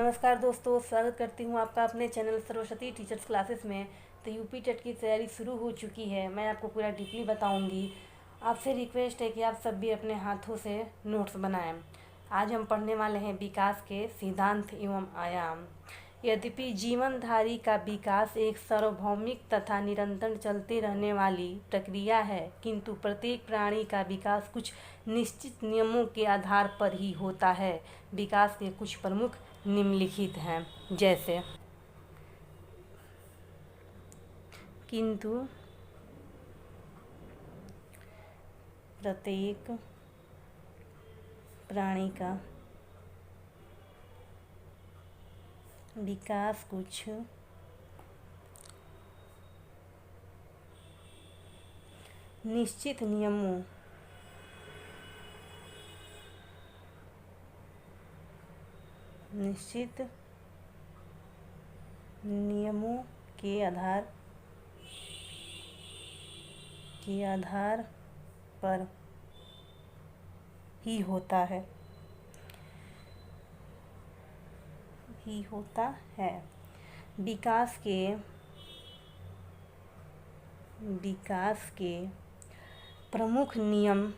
नमस्कार दोस्तों, स्वागत करती हूँ आपका अपने चैनल सरस्वती टीचर्स क्लासेस में। तो यूपी टेट की तैयारी शुरू हो चुकी है। मैं आपको पूरा डीपली बताऊँगी। आपसे रिक्वेस्ट है कि आप सब भी अपने हाथों से नोट्स बनाएं। आज हम पढ़ने वाले हैं विकास के सिद्धांत एवं आयाम। यद्यपि जीवनधारी का विकास एक सार्वभौमिक तथा निरंतर चलते रहने वाली प्रक्रिया है, किंतु प्रत्येक प्राणी का विकास कुछ निश्चित नियमों के आधार पर ही होता है। विकास के कुछ प्रमुख निम्नलिखित हैं, जैसे किंतु प्रत्येक प्राणी का विकास कुछ निश्चित नियमों के आधार पर ही होता है। विकास के प्रमुख नियम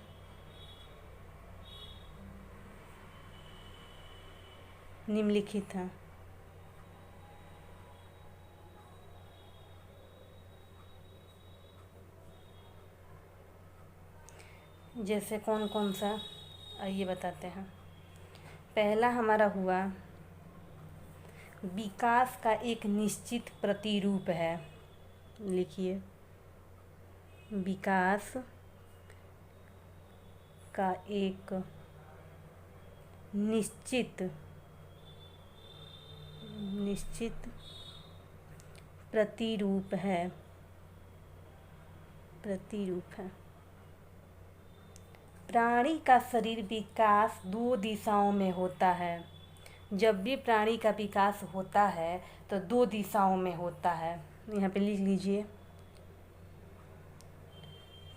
निम्नलिखित हैं। जैसे कौन कौन सा, आइए बताते हैं। पहला हमारा हुआ, विकास का एक निश्चित प्रतिरूप है। लिखिए, विकास का एक निश्चित प्रतिरूप है। प्राणी का शरीर विकास दो दिशाओं में होता है। जब भी प्राणी का विकास होता है तो दो दिशाओं में होता है। यहाँ पे लिख लीजिए,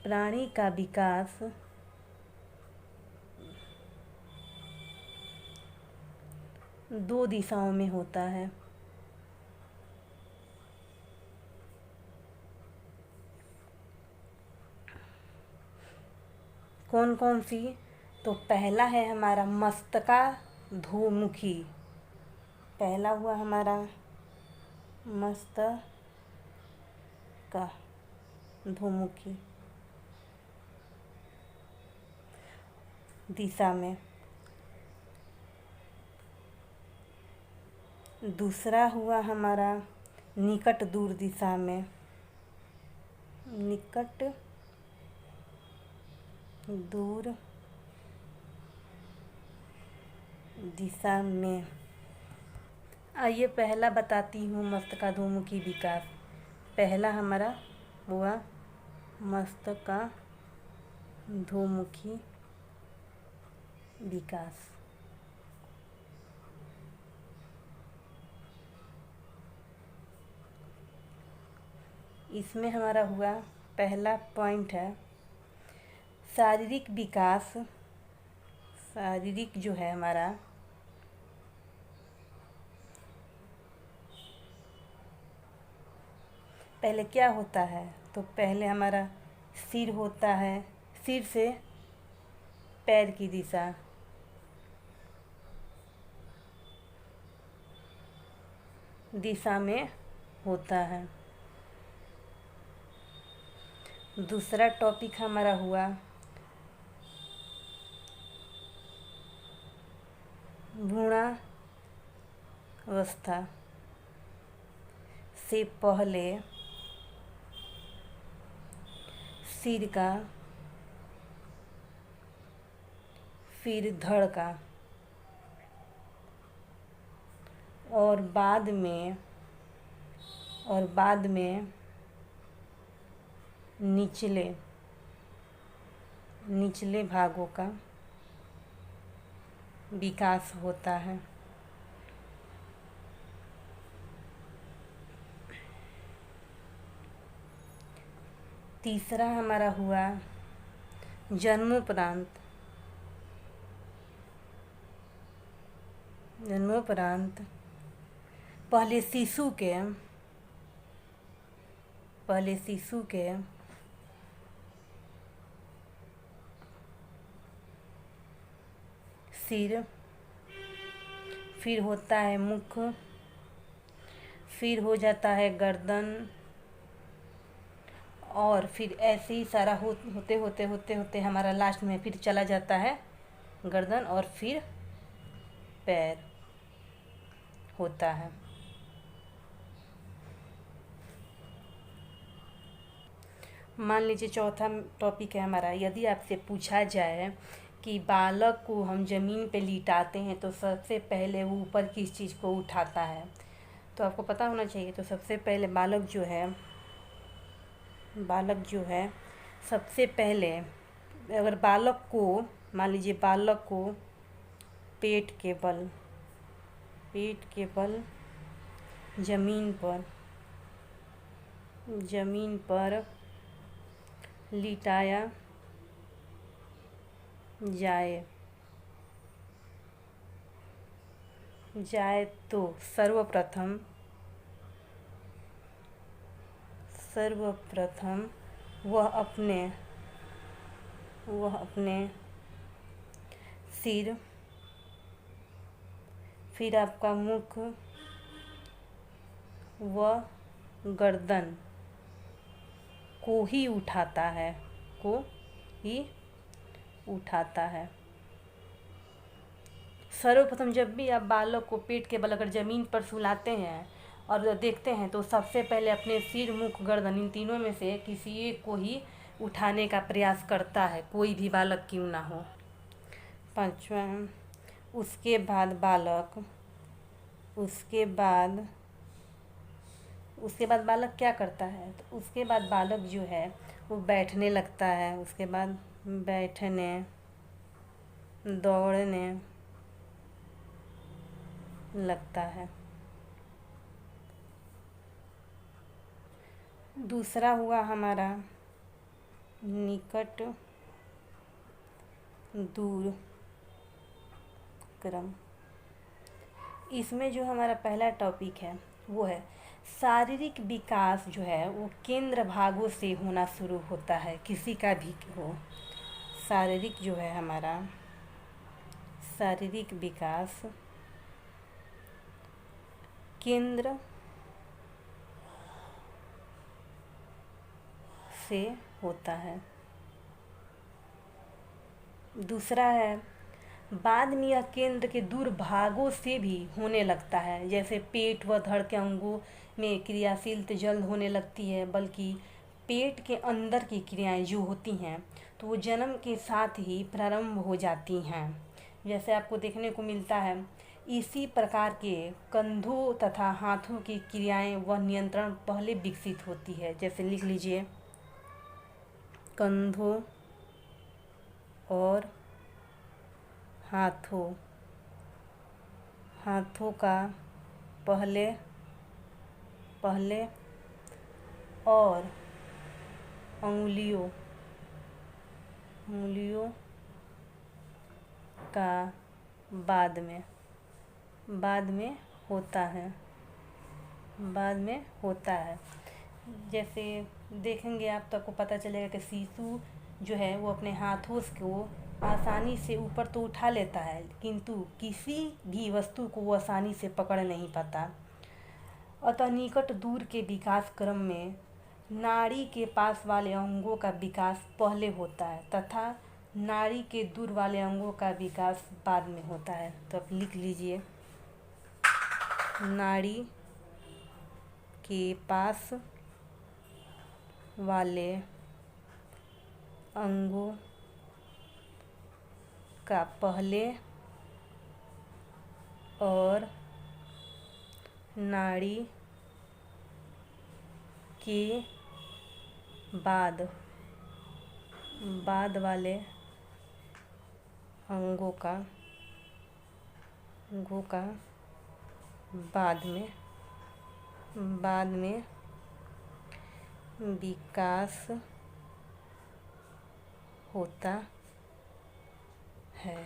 प्राणी का विकास दो दिशाओं में होता है। कौन कौन सी? तो पहला है हमारा मस्तकाधोमुखी। पहला हुआ हमारा मस्तकाधोमुखी दिशा में। दूसरा हुआ हमारा निकट दूर दिशा में। निकट दूर दिशा में। आइए पहला बताती हूँ, मस्तकाधोमुखी विकास। पहला हमारा हुआ मस्तकाधोमुखी विकास। इसमें हमारा हुआ पहला पॉइंट है शारीरिक विकास। शारीरिक जो है हमारा, पहले क्या होता है? तो पहले हमारा सिर होता है, सिर से पैर की दिशा में होता है। दूसरा टॉपिक हमारा हुआ भ्रूणावस्था से पहले सिर का, फिर धड़ का, और बाद में निचले भागों का विकास होता है। तीसरा हमारा हुआ जन्मोपरांत पहले शिशु के सिर, फिर होता है मुख, फिर हो जाता है गर्दन, और फिर ऐसे ही सारा होते होते होते होते हमारा लास्ट में फिर चला जाता है गर्दन, और फिर पैर होता है। मान लीजिए चौथा टॉपिक है हमारा, यदि आपसे पूछा जाए कि बालक को हम ज़मीन पे लिटाते हैं तो सबसे पहले वो ऊपर किस चीज़ को उठाता है, तो आपको पता होना चाहिए। तो सबसे पहले बालक जो है सबसे पहले, अगर बालक को मान लीजिए बालक को पेट के बल ज़मीन पर लिटाया जाए तो सर्वप्रथम वह अपने सिर, फिर आपका मुख व गर्दन को ही उठाता है। सर्वप्रथम जब भी आप बालक को पेट के बल अगर ज़मीन पर सुलाते हैं और देखते हैं तो सबसे पहले अपने सिर, मुख, गर्दन इन तीनों में से किसी एक को ही उठाने का प्रयास करता है, कोई भी बालक क्यों ना हो। पांचवा, उसके बाद बालक क्या करता है, तो उसके बाद बालक जो है वो बैठने लगता है, उसके बाद बैठने, दौड़ने लगता है। दूसरा हुआ हमारा निकट दूर क्रम। इसमें जो हमारा पहला टॉपिक है वो है शारीरिक विकास जो है वो केंद्र भागों से होना शुरू होता है, किसी का भी हो। शारीरिक जो है हमारा शारीरिक विकास केंद्र से होता है। दूसरा है बाद में यह केंद्र के दूर भागों से भी होने लगता है, जैसे पेट व धड़ के अंगों में क्रियाशीलता जल्द होने लगती है, बल्कि पेट के अंदर की क्रियाएं जो होती हैं तो वो जन्म के साथ ही प्रारंभ हो जाती हैं, जैसे आपको देखने को मिलता है। इसी प्रकार के कंधों तथा हाथों की क्रियाएं व नियंत्रण पहले विकसित होती है, जैसे लिख लीजिए कंधों और हाथों का पहले और अंगुलियों का बाद में होता है। जैसे देखेंगे आप तो आपको पता चलेगा कि शिशु जो है वो अपने हाथों को आसानी से ऊपर तो उठा लेता है, किंतु किसी भी वस्तु को वो आसानी से पकड़ नहीं पाता। अतः निकट दूर के विकास क्रम में नाड़ी के पास वाले अंगों का विकास पहले होता है तथा नाड़ी के दूर वाले अंगों का विकास बाद में होता है। तो आप लिख लीजिए नाड़ी के पास वाले अंगों का पहले और नाड़ी के बाद वाले अंगों का बाद में विकास होता है।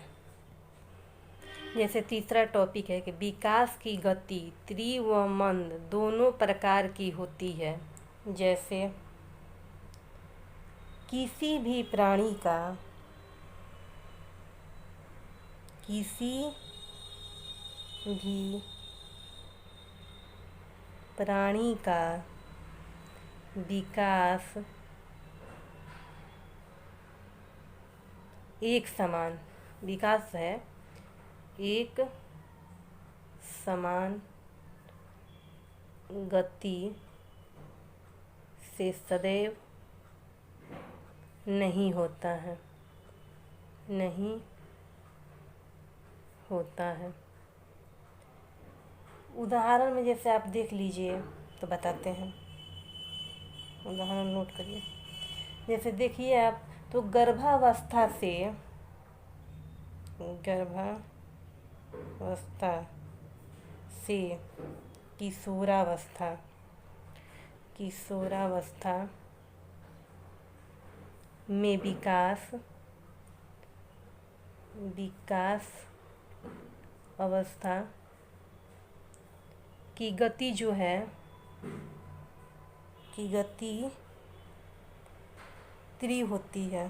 जैसे तीसरा टॉपिक है कि विकास की गति तीव्र व मंद दोनों प्रकार की होती है। जैसे किसी भी प्राणी का विकास एक समान गति से सदैव नहीं होता है। उदाहरण में जैसे आप देख लीजिए तो बताते हैं, उदाहरण नोट करिए। जैसे देखिए आप, तो गर्भावस्था से किशोरावस्था में विकास अवस्था की गति जो है तीव्र होती है।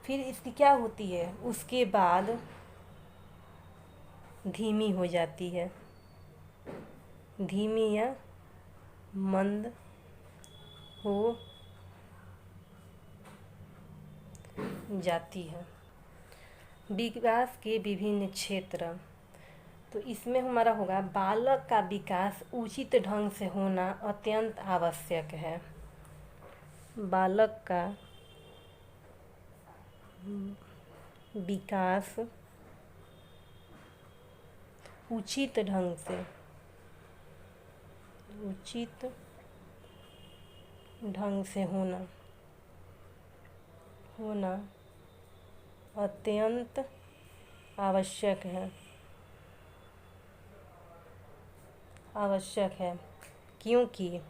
फिर इसकी क्या होती है, उसके बाद धीमी हो जाती है, धीमी या मंद हो जाती है। विकास के विभिन्न क्षेत्र, तो इसमें हमारा होगा बालक का विकास उचित ढंग से होना अत्यंत आवश्यक है। बालक का विकास उचित ढंग से होना अत्यंत आवश्यक है, क्योंकि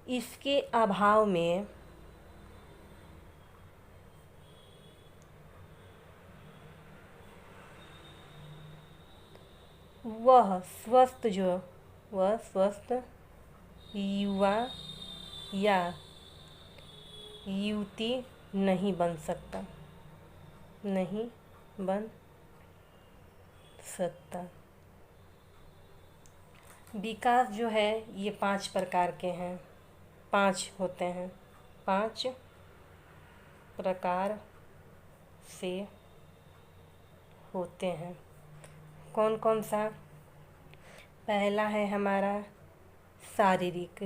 इसके अभाव में वह स्वस्थ युवा या युवती नहीं बन सकता। विकास जो है ये 5 प्रकार के हैं, 5 होते हैं, 5 प्रकार से होते हैं। कौन कौन सा? पहला है हमारा शारीरिक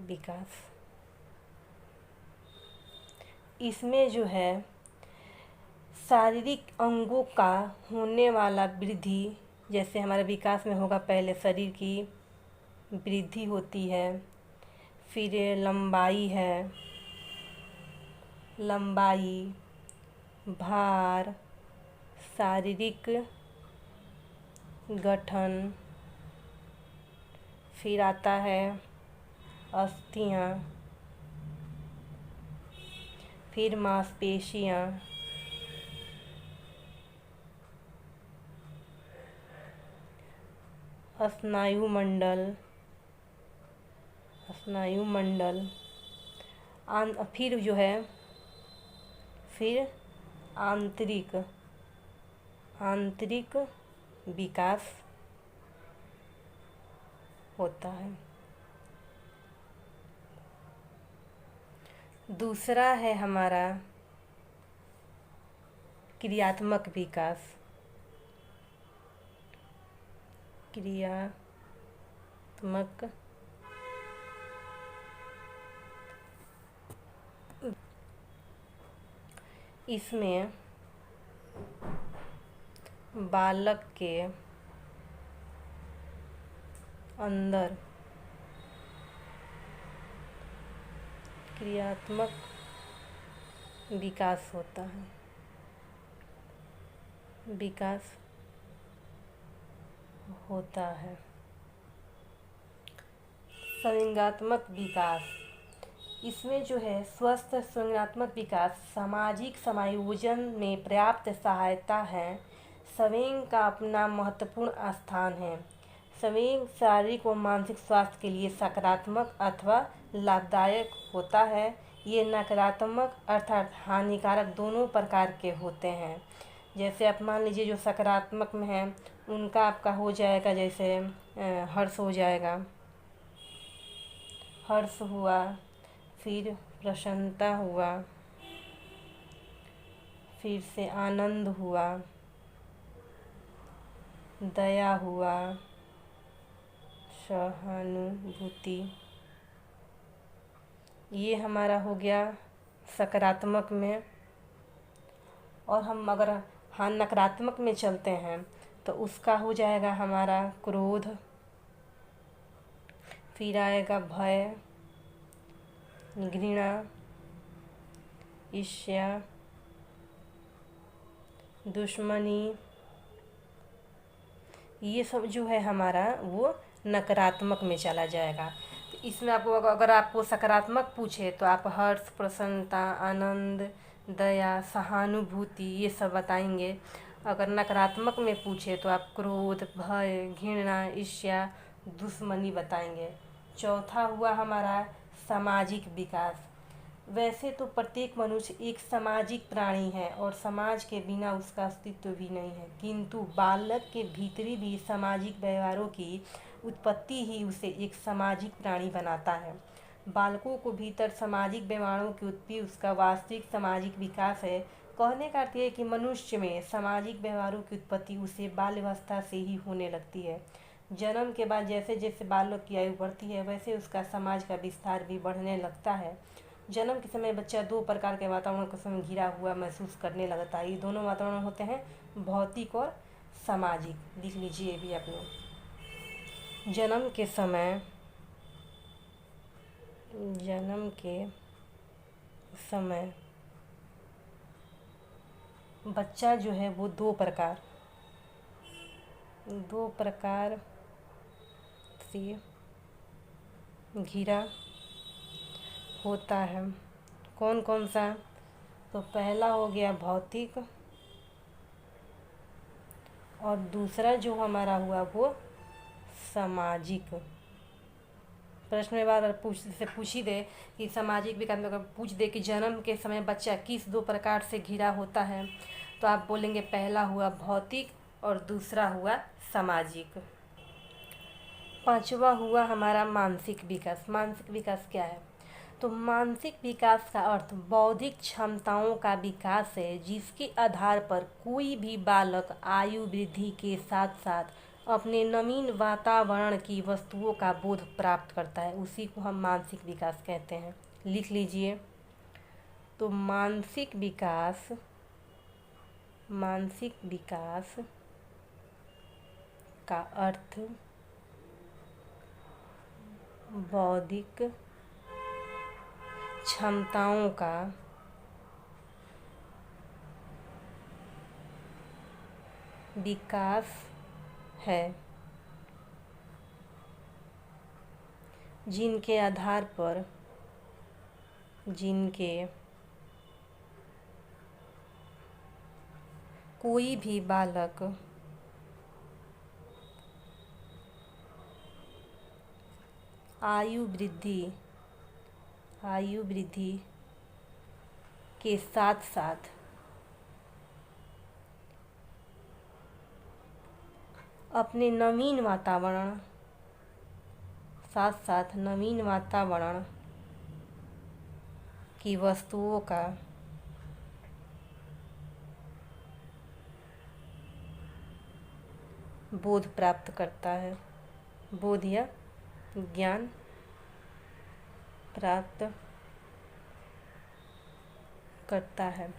विकास। इसमें जो है शारीरिक अंगों का होने वाला वृद्धि, जैसे हमारे विकास में होगा, पहले शरीर की वृद्धि होती है, फिर लंबाई, भार, शारीरिक गठन, फिर आता है अस्थियाँ, फिर मांसपेशियाँ, स्नायुमंडल, फिर जो है आंतरिक विकास होता है। दूसरा है हमारा क्रियात्मक विकास। इसमें बालक के अंदर क्रियात्मक विकास होता है, संज्ञानात्मक विकास। इसमें जो है स्वस्थ संज्ञानात्मक विकास सामाजिक समायोजन में पर्याप्त सहायता है। संवेग का अपना महत्वपूर्ण स्थान है। संवेग शारीरिक व मानसिक स्वास्थ्य के लिए सकारात्मक अथवा लाभदायक होता है। ये नकारात्मक अर्थात हानिकारक दोनों प्रकार के होते हैं। जैसे आप मान लीजिए जो सकारात्मक में है उनका आपका हो जाएगा, जैसे हर्ष हो जाएगा, हर्ष हुआ, फिर प्रसन्नता हुआ, फिर से आनंद हुआ, दया हुआ, सहानुभूति। ये हमारा हो गया सकारात्मक में। और हम अगर नकारात्मक में चलते हैं तो उसका हो जाएगा हमारा क्रोध, फिर आएगा भय, घृणा, ईर्ष्या, दुश्मनी। ये सब जो है हमारा वो नकारात्मक में चला जाएगा। तो इसमें आपको अगर आपको सकारात्मक पूछे तो आप हर्ष, प्रसन्नता, आनंद, दया, सहानुभूति ये सब बताएंगे। अगर नकारात्मक में पूछे तो आप क्रोध, भय, घृणा, ईर्ष्या, दुश्मनी बताएंगे। चौथा हुआ हमारा सामाजिक विकास। वैसे तो प्रत्येक मनुष्य एक सामाजिक प्राणी है और समाज के बिना उसका अस्तित्व भी नहीं है, किंतु बालक के भीतरी भी सामाजिक व्यवहारों की उत्पत्ति ही उसे एक सामाजिक प्राणी बनाता है। बालकों को भीतर सामाजिक व्यवहारों की उत्पत्ति उसका वास्तविक सामाजिक विकास है। कहने का अर्थ है कि मनुष्य में सामाजिक व्यवहारों की उत्पत्ति उसे बाल्यावस्था से ही होने लगती है। जन्म के बाद जैसे जैसे बालक की आयु बढ़ती है वैसे उसका समाज का विस्तार भी बढ़ने लगता है। जन्म के समय बच्चा दो प्रकार के वातावरण के समय घिरा हुआ महसूस करने लगता है। ये दोनों वातावरण होते हैं भौतिक और सामाजिक। लिख लीजिए भी अपने। जन्म के समय बच्चा जो है वो दो प्रकार से घिरा होता है। कौन कौन सा? तो पहला हो गया भौतिक और दूसरा जो हमारा हुआ वो सामाजिक। प्रश्न में बार पूछ ही दे कि सामाजिक विकास में अगर पूछ दे कि जन्म के समय बच्चा किस दो प्रकार से घिरा होता है तो आप बोलेंगे पहला हुआ भौतिक और दूसरा हुआ सामाजिक। पांचवा हुआ हमारा मानसिक विकास। मानसिक विकास क्या है? तो मानसिक विकास का अर्थ बौद्धिक क्षमताओं का विकास है जिसके आधार पर कोई भी बालक आयु वृद्धि के साथ साथ अपने नवीन वातावरण की वस्तुओं का बोध प्राप्त करता है। उसी को हम मानसिक विकास कहते हैं। लिख लीजिए। तो मानसिक विकास का अर्थ बौद्धिक क्षमताओं का विकास है जिनके आधार पर कोई भी बालक आयु वृद्धि के साथ साथ अपने नवीन वातावरण की वस्तुओं का बोध प्राप्त करता है। बोध या ज्ञान प्राप्त करता है।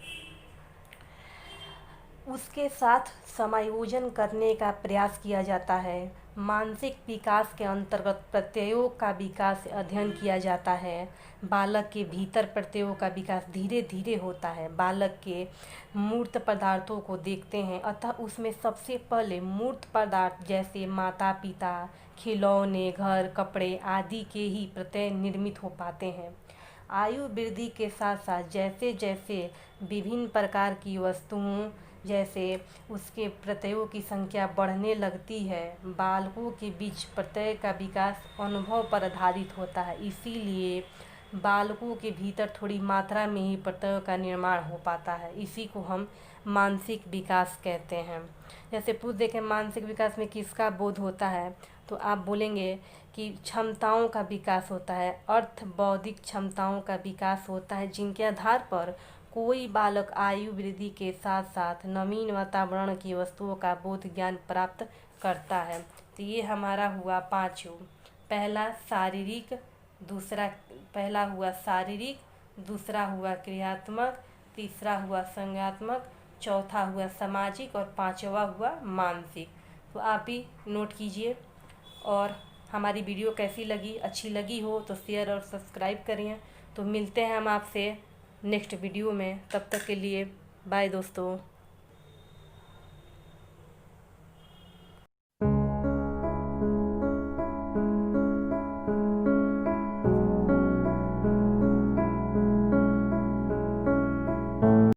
उसके साथ समायोजन करने का प्रयास किया जाता है। मानसिक विकास के अंतर्गत प्रत्ययों का विकास अध्ययन किया जाता है। बालक के भीतर प्रत्ययों का विकास धीरे धीरे होता है। बालक के मूर्त पदार्थों को देखते हैं, अतः उसमें सबसे पहले मूर्त पदार्थ जैसे माता पिता, खिलौने, घर, कपड़े आदि के ही प्रत्यय निर्मित हो पाते हैं। आयु वृद्धि के साथ साथ जैसे जैसे विभिन्न प्रकार की वस्तुओं जैसे उसके प्रत्ययों की संख्या बढ़ने लगती है, बालकों के बीच प्रत्यय का विकास अनुभव पर आधारित होता है। इसीलिए बालकों के भीतर थोड़ी मात्रा में ही प्रत्ययों का निर्माण हो पाता है। इसी को हम मानसिक विकास कहते हैं। जैसे पूछ देखें मानसिक विकास में किसका बोध होता है, तो आप बोलेंगे कि क्षमताओं का विकास होता है, अर्थ बौद्धिक क्षमताओं का विकास होता है, जिनके आधार पर कोई बालक आयु वृद्धि के साथ साथ नवीन वातावरण की वस्तुओं का बोध ज्ञान प्राप्त करता है। तो ये हमारा हुआ पाँचों। पहला हुआ शारीरिक, दूसरा हुआ क्रियात्मक, तीसरा हुआ संज्ञात्मक, चौथा हुआ सामाजिक और पांचवा हुआ मानसिक। तो आप भी नोट कीजिए। और हमारी वीडियो कैसी लगी, अच्छी लगी हो तो शेयर और सब्सक्राइब करिए। तो मिलते हैं हम आपसे नेक्स्ट वीडियो में, तब तक के लिए बाय दोस्तों।